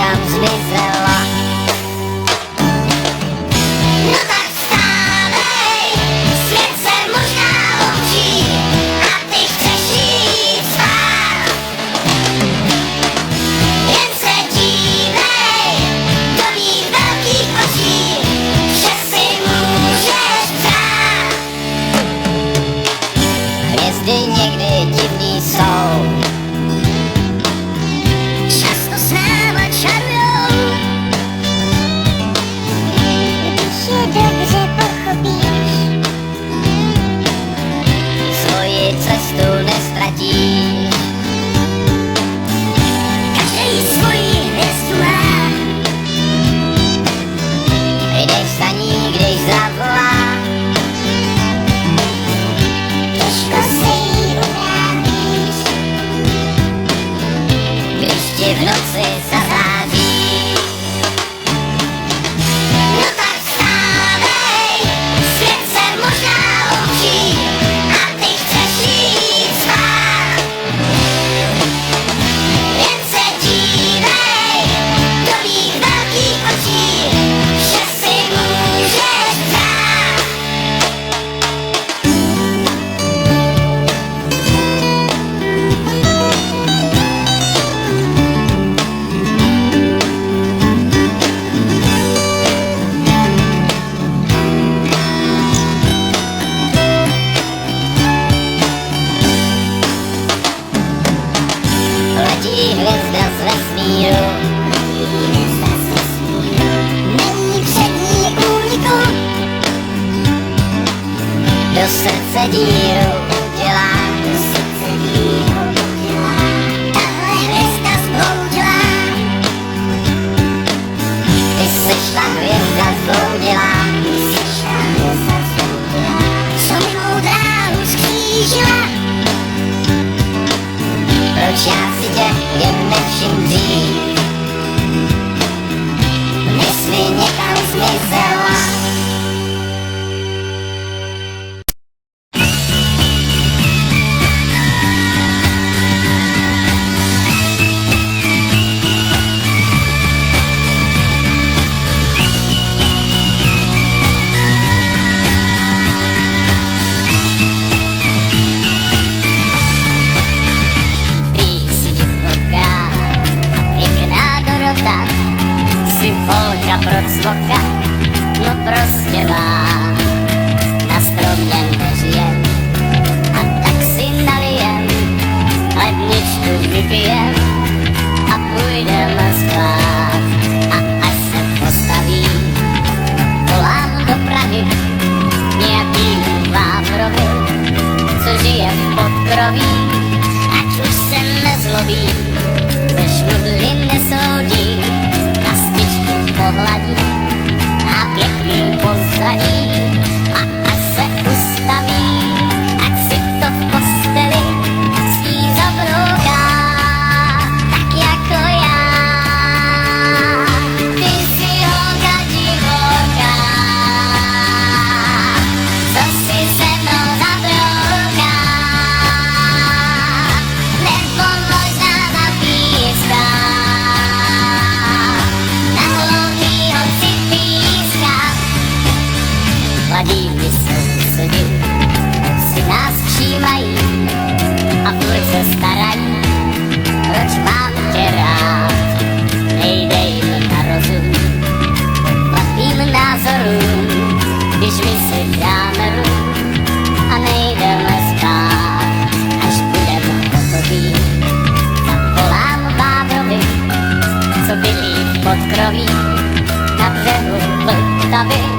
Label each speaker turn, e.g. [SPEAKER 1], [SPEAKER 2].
[SPEAKER 1] někam zmizela. No tak vstávej, svět se možná loučí a ty chceš jít spát. Jen se dívej do mých velkých očí, že si můžeš přát. Hvězdy někdy divný jsou, často s náma čarujou. Když je dobře pochopíš, svoji cestu nestratíš. Každý svoji hvězdu má, jdeš za ní, když zavolá. Těžko se jí ubráníš, když ti v noci zazáří. No tak vstávej, svět se možná loučí a ty chceš jít spát. Jen se dívej do mých velkých očí, že si můžeš přát. Letí hvězda z vesmíru, není před ní úniku. Do srdce díru udělá, tahle hvězda zbloudila. Ty seš ta hvězda zbloudila, co mi mou dráhu zkřížila. Proč já si tě jen nevšim dřív, než jsi někam zmizela. Holka pro cvoka, no prostě má na stromě nežije. A tak si nalijem, ledničku vypijem a půjdeme spát. A až se postaví, volám do Prahy nějakýmu Vávrovi, co žije v podkroví. Ať už se nezlobí, ze šmudly nesoudí, pohladí a pěkný pozadí. A až se ustaví, ať si to v posteli svý zabrouká, tak jako já. Ty jsi holka divoká, co si se mnou zabrouká, nebo možná zapíská. Mladí sousedi si nás všímají a furt se starají, proč mám tě rád, nejdej mi na rozum, vlastním názorům, když my si dáme rum a nejdeme spát, až budeme hotoví. Zavolám Vávrovi, co bydlí v podkroví na břehu Vltavy.